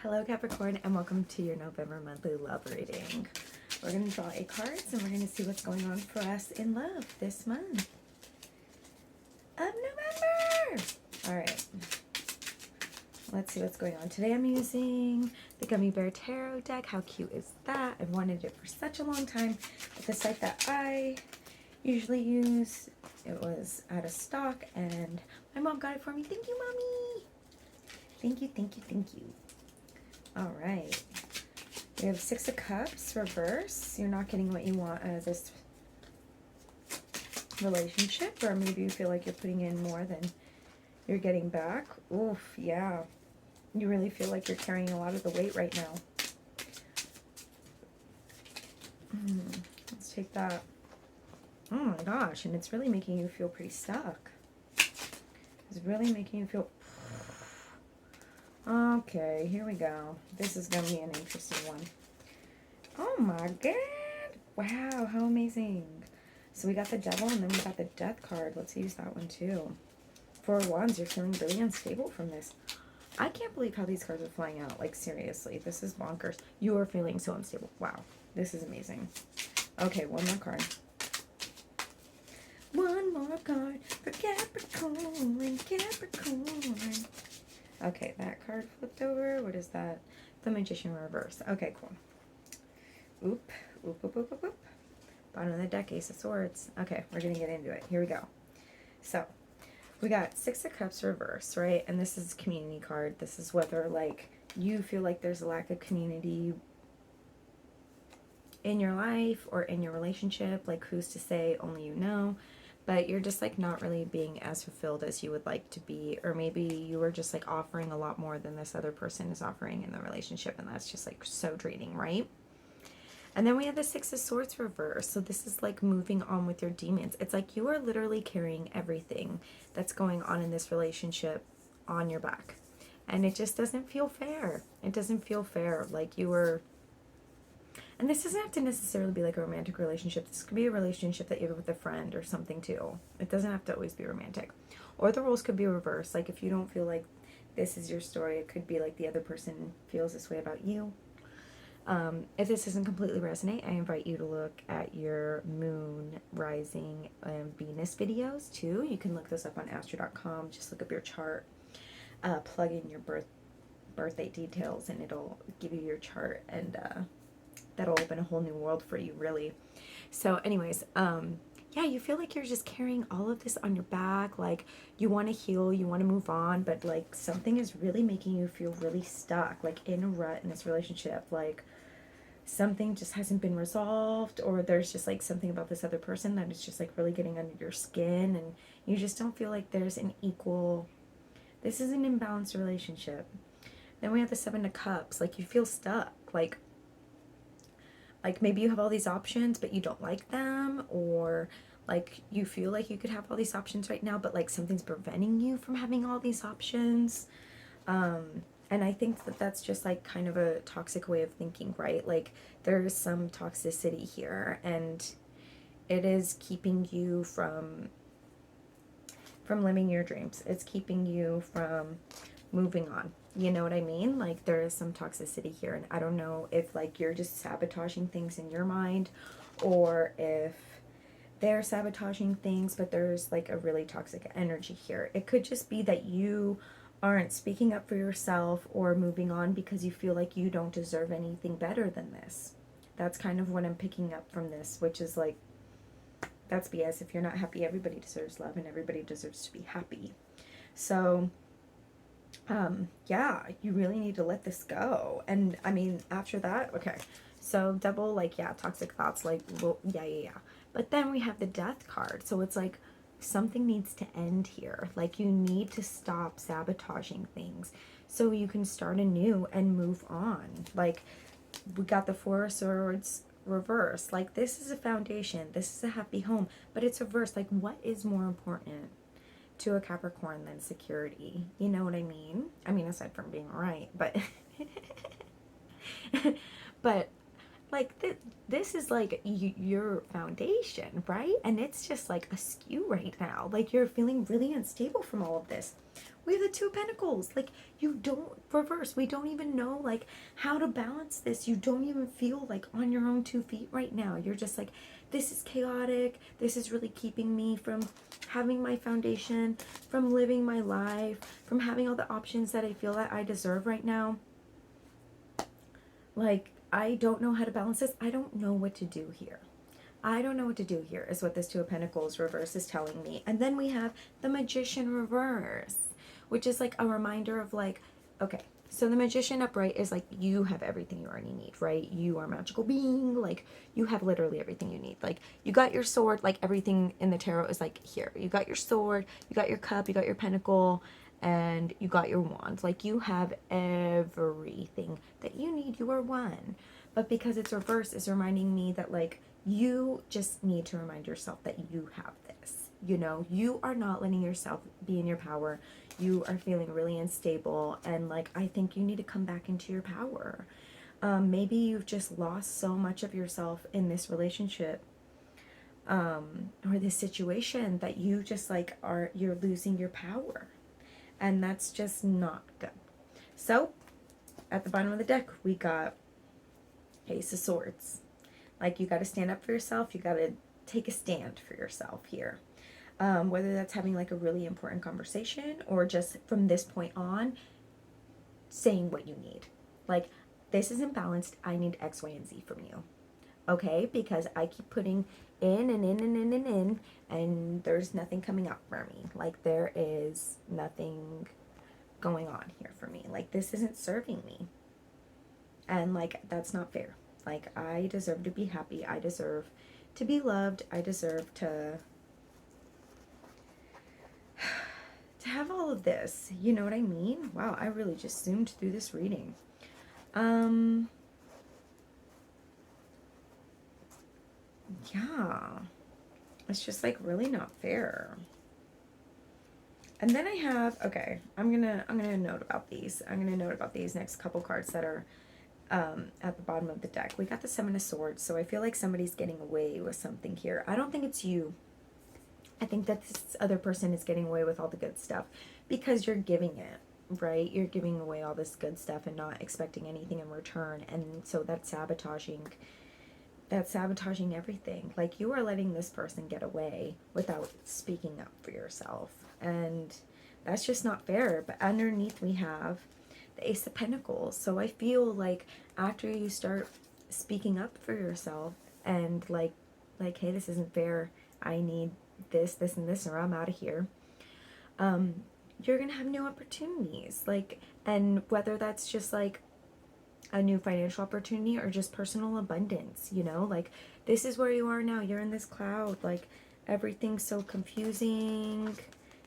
Hello Capricorn, and welcome to your November monthly love reading. We're going to draw 8 cards and we're going to see what's going on for us in love this month of November. Alright, let's see what's going on. Today I'm using the Gummy Bear Tarot deck. How cute is that? I've wanted it for such a long time. But the site that I usually use, it was out of stock and my mom got it for me. Thank you, Mommy! Thank you, thank you, thank you. All right, we have 6 of Cups, reverse. You're not getting what you want out of this relationship, or maybe you feel like you're putting in more than you're getting back. Oof, yeah. You really feel like you're carrying a lot of the weight right now. Let's take that. Oh my gosh, and it's really making you feel pretty stuck. It's really making you feel... Okay, here we go. This is going to be an interesting one. Oh my god. Wow, how amazing. So we got the Devil and then we got the Death card. Let's use that one too. 4 of Wands, you're feeling really unstable from this. I can't believe how these cards are flying out. Like, seriously, this is bonkers. You are feeling so unstable. Wow, this is amazing. Okay, one more card. One more card for Capricorn, Capricorn. Okay, that card flipped over. What is that? The Magician reverse. Okay, cool. Oop, oop, oop, oop, oop, oop. Bottom of the deck, Ace of Swords. Okay, we're going to get into it. Here we go. So, we got 6 of Cups reverse, right? And this is a community card. This is whether, like, you feel like there's a lack of community in your life or in your relationship. Like, who's to say? Only you know. But you're just, like, not really being as fulfilled as you would like to be. Or maybe you were just, like, offering a lot more than this other person is offering in the relationship. And that's just, like, so draining, right? And then we have the 6 of Swords reverse. So this is, like, moving on with your demons. It's like you are literally carrying everything that's going on in this relationship on your back. And it just doesn't feel fair. It doesn't feel fair. Like, you were... And this doesn't have to necessarily be like a romantic relationship. This could be a relationship that you have with a friend or something too. It doesn't have to always be romantic. Or the roles could be reversed. Like, if you don't feel like this is your story, it could be like the other person feels this way about you. If this doesn't completely resonate, I invite you to look at your moon, rising, and Venus videos too. You can look those up on astro.com. Just look up your chart. Plug in your birthday details and it'll give you your chart, and that'll open a whole new world for you, really. So anyways, yeah, you feel like you're just carrying all of this on your back. Like, you want to heal, you want to move on, but like something is really making you feel really stuck, like in a rut in this relationship. Like, something just hasn't been resolved, or there's just like something about this other person that is just like really getting under your skin, and you just don't feel like there's an equal... This is an imbalanced relationship. Then we have the 7 of Cups. Like, you feel stuck. Like maybe you have all these options, but you don't like them, or like you feel like you could have all these options right now, but like something's preventing you from having all these options. And I think that that's just like kind of a toxic way of thinking, right? Like, there's some toxicity here, and it is keeping you from living your dreams. It's keeping you from moving on. You know what I mean? Like, there is some toxicity here, and I don't know if like you're just sabotaging things in your mind, or if they're sabotaging things, but there's like a really toxic energy here. It could just be that you aren't speaking up for yourself or moving on because you feel like you don't deserve anything better than this. That's kind of what I'm picking up from this, which is like, that's BS. If you're not happy, everybody deserves love and everybody deserves to be happy. So yeah, you really need to let this go. And I mean, after that, okay, so Devil, like, yeah, toxic thoughts, like, well, yeah. But then we have the Death card. So it's like something needs to end here. Like, you need to stop sabotaging things so you can start anew and move on. Like, we got the 4 of Swords reverse. Like, this is a foundation, this is a happy home, but it's reversed. Like, what is more important to a Capricorn than security? You know what I mean? I mean, aside from being right, but but like this is like your foundation, right? And it's just like askew right now. Like, you're feeling really unstable from all of this. We have the Two of Pentacles. Like, you don't reverse. We don't even know, like, how to balance this. You don't even feel like on your own 2 feet right now. You're just like, this is chaotic. This is really keeping me from having my foundation, from living my life, from having all the options that I feel that I deserve right now. Like, I don't know how to balance this. I don't know what to do here. I don't know what to do here, is what this Two of Pentacles reverse is telling me. And then we have the Magician reverse, which is like a reminder of like, okay, so the Magician upright is like, you have everything you already need, right? You are a magical being. Like, you have literally everything you need. Like, you got your sword, like everything in the tarot is like here. You got your sword, you got your cup, you got your pentacle, and you got your wand. Like, you have everything that you need. You are one. But because it's reverse, it's reminding me that like, you just need to remind yourself that you have this. You know, you are not letting yourself be in your power. You are feeling really unstable. And like, I think you need to come back into your power. Maybe you've just lost so much of yourself in this relationship or this situation that you just like you're losing your power. And that's just not good. So at the bottom of the deck, we got Ace of Swords. Like, you got to stand up for yourself. You got to take a stand for yourself here. Whether that's having like a really important conversation or just from this point on saying what you need. Like, this isn't balanced. I need X, Y, and Z from you. Okay? Because I keep putting in and in and in and in, and there's nothing coming out for me. Like, there is nothing going on here for me. Like, this isn't serving me. And like, that's not fair. Like, I deserve to be happy. I deserve to be loved. I deserve to have all of this. You know what I mean? Wow, I really just zoomed through this reading. Yeah. It's just like really not fair. And then I have, okay, I'm gonna note about these. I'm gonna note about these next couple cards that are at the bottom of the deck. We got the Seven of Swords, so I feel like somebody's getting away with something here. I don't think it's you. I think that this other person is getting away with all the good stuff because you're giving it, right? You're giving away all this good stuff and not expecting anything in return. And so that's sabotaging everything. Like, you are letting this person get away without speaking up for yourself. And that's just not fair. But underneath we have the Ace of Pentacles. So I feel like after you start speaking up for yourself and like, hey, this isn't fair. I need this, this, and this, or I'm out of here. You're gonna have new opportunities. Like, and whether that's just like a new financial opportunity or just personal abundance, you know, like, this is where you are now. You're in this cloud. Like, everything's so confusing.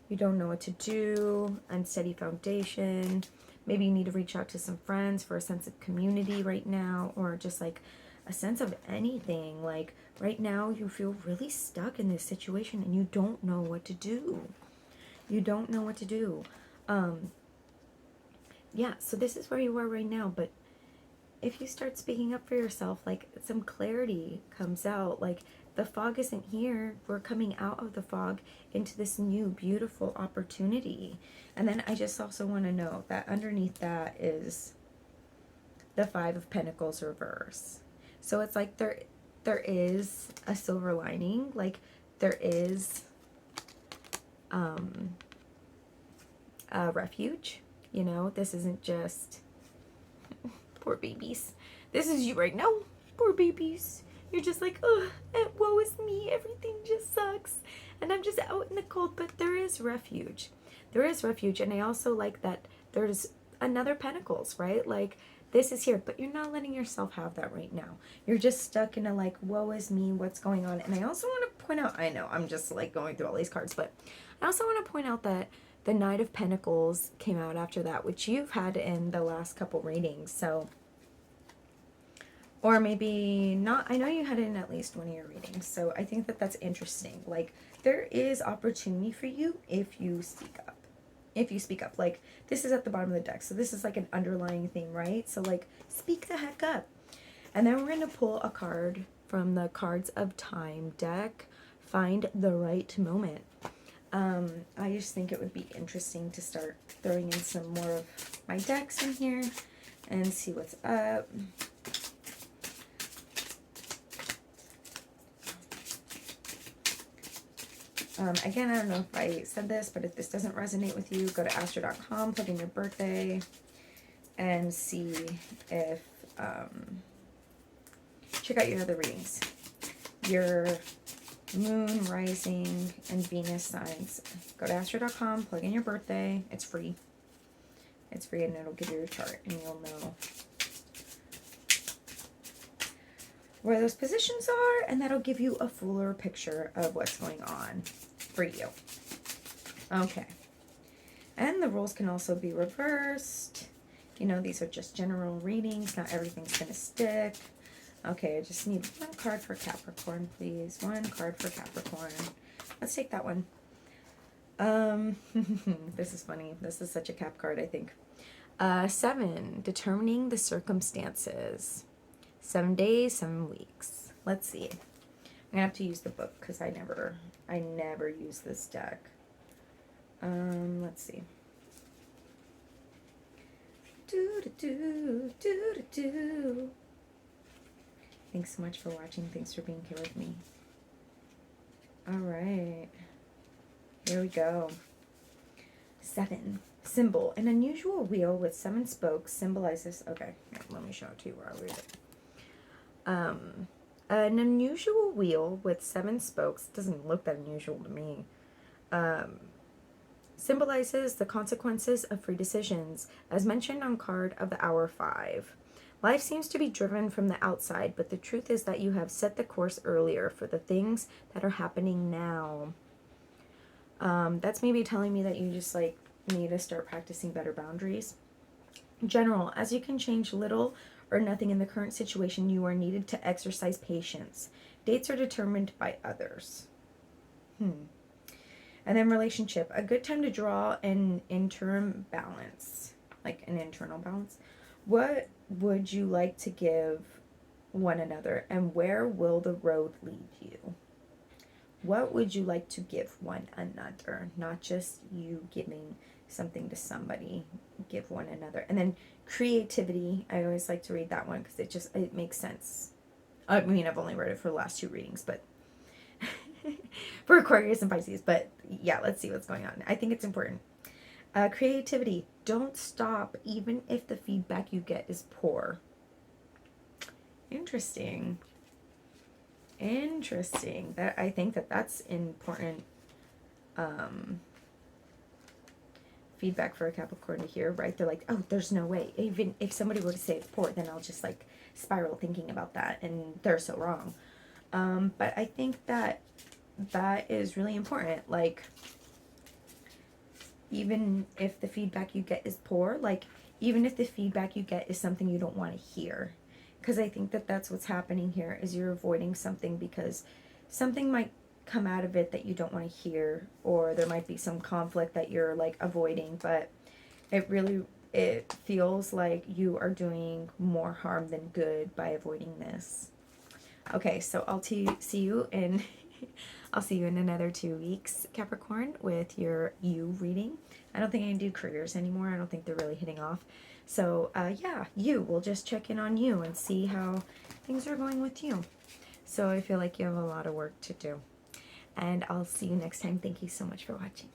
You don't know what to do. Unsteady foundation. Maybe you need to reach out to some friends for a sense of community right now, or just like a sense of anything. Like, right now you feel really stuck in this situation and you don't know what to do. You don't know what to do. Yeah, so this is where you are right now. But if you start speaking up for yourself, like, some clarity comes out. Like, the fog isn't here. We're coming out of the fog into this new beautiful opportunity. And then I just also want to know that underneath that is the Five of Pentacles reverse. So it's like there is a silver lining. Like, there is a refuge. You know, this isn't just poor babies. This is you right now. Poor babies. You're just like, oh, woe is me. Everything just sucks. And I'm just out in the cold. But there is refuge. There is refuge. And I also like that there's another Pentacles, right? Like, this is here. But you're not letting yourself have that right now. You're just stuck in a like, woe is me. What's going on? And I also want to point out, I know I'm just like going through all these cards, but I also want to point out that the Knight of Pentacles came out after that, which you've had in the last couple readings. So, or maybe not. I know you had it in at least one of your readings. So I think that that's interesting. Like, there is opportunity for you if you speak up. If you speak up. Like, this is at the bottom of the deck. So this is like an underlying theme, right? So like, speak the heck up. And then we're going to pull a card from the Cards of Time deck. Find the right moment. I just think it would be interesting to start throwing in some more of my decks in here and see what's up. Again, I don't know if I said this, but if this doesn't resonate with you, go to STARSTRUCK.com, put in your birthday, and see if, check out your other readings. Your moon, rising, and Venus signs. Go to STARSTRUCK.com, plug in your birthday. It's free. It's free, and it'll give you your chart, and you'll know where those positions are, and that'll give you a fuller picture of what's going on for you. Okay. And the rules can also be reversed. You know, these are just general readings. Not everything's going to stick. Okay, I just need one card for Capricorn, please. One card for Capricorn. Let's take that one. This is funny. This is such a Cap card, I think. 7, determining the circumstances. 7 days, 7 weeks. Let's see. I'm gonna have to use the book because I never use this deck. Let's see. Thanks so much for watching. Thanks for being here with me. All right. Here we go. 7. Symbol. An unusual wheel with 7 spokes symbolizes... Okay, here, let me show it to you where I'll read it. An unusual wheel with 7 spokes, doesn't look that unusual to me, symbolizes the consequences of free decisions, as mentioned on card of the hour 5. Life seems to be driven from the outside, but the truth is that you have set the course earlier for the things that are happening now. That's maybe telling me that you just like need to start practicing better boundaries. General, as you can change little or nothing in the current situation, you are needed to exercise patience. Dates are determined by others. And then relationship, a good time to draw an interim balance, like an internal balance. What would you like to give one another, and where will the road lead you? What would you like to give one another? Not just you giving something to somebody, give one another. And then creativity, I always like to read that one because it makes sense. I mean, I've only read it for the last 2 readings, but for Aquarius and Pisces, but yeah, let's see what's going on. I think it's important. Creativity, don't stop even if the feedback you get is poor. Interesting. That I think that's important feedback for a Capricorn to hear, right? They're like, oh, there's no way. Even if somebody were to say it's poor, then I'll just like spiral thinking about that, and they're so wrong. But I think that is really important. Like, even if the feedback you get is poor, like even if the feedback you get is something you don't want to hear, because I think that's what's happening here, is you're avoiding something because something might come out of it that you don't want to hear, or there might be some conflict that you're like avoiding, but it feels like you are doing more harm than good by avoiding this. Okay, so I'll see you in I'll see you in another 2 weeks, Capricorn, with your you reading. I don't think I can do careers anymore. I don't think they're really hitting off. So yeah, we'll just check in on you and see how things are going with you. So I feel like you have a lot of work to do. And I'll see you next time. Thank you so much for watching.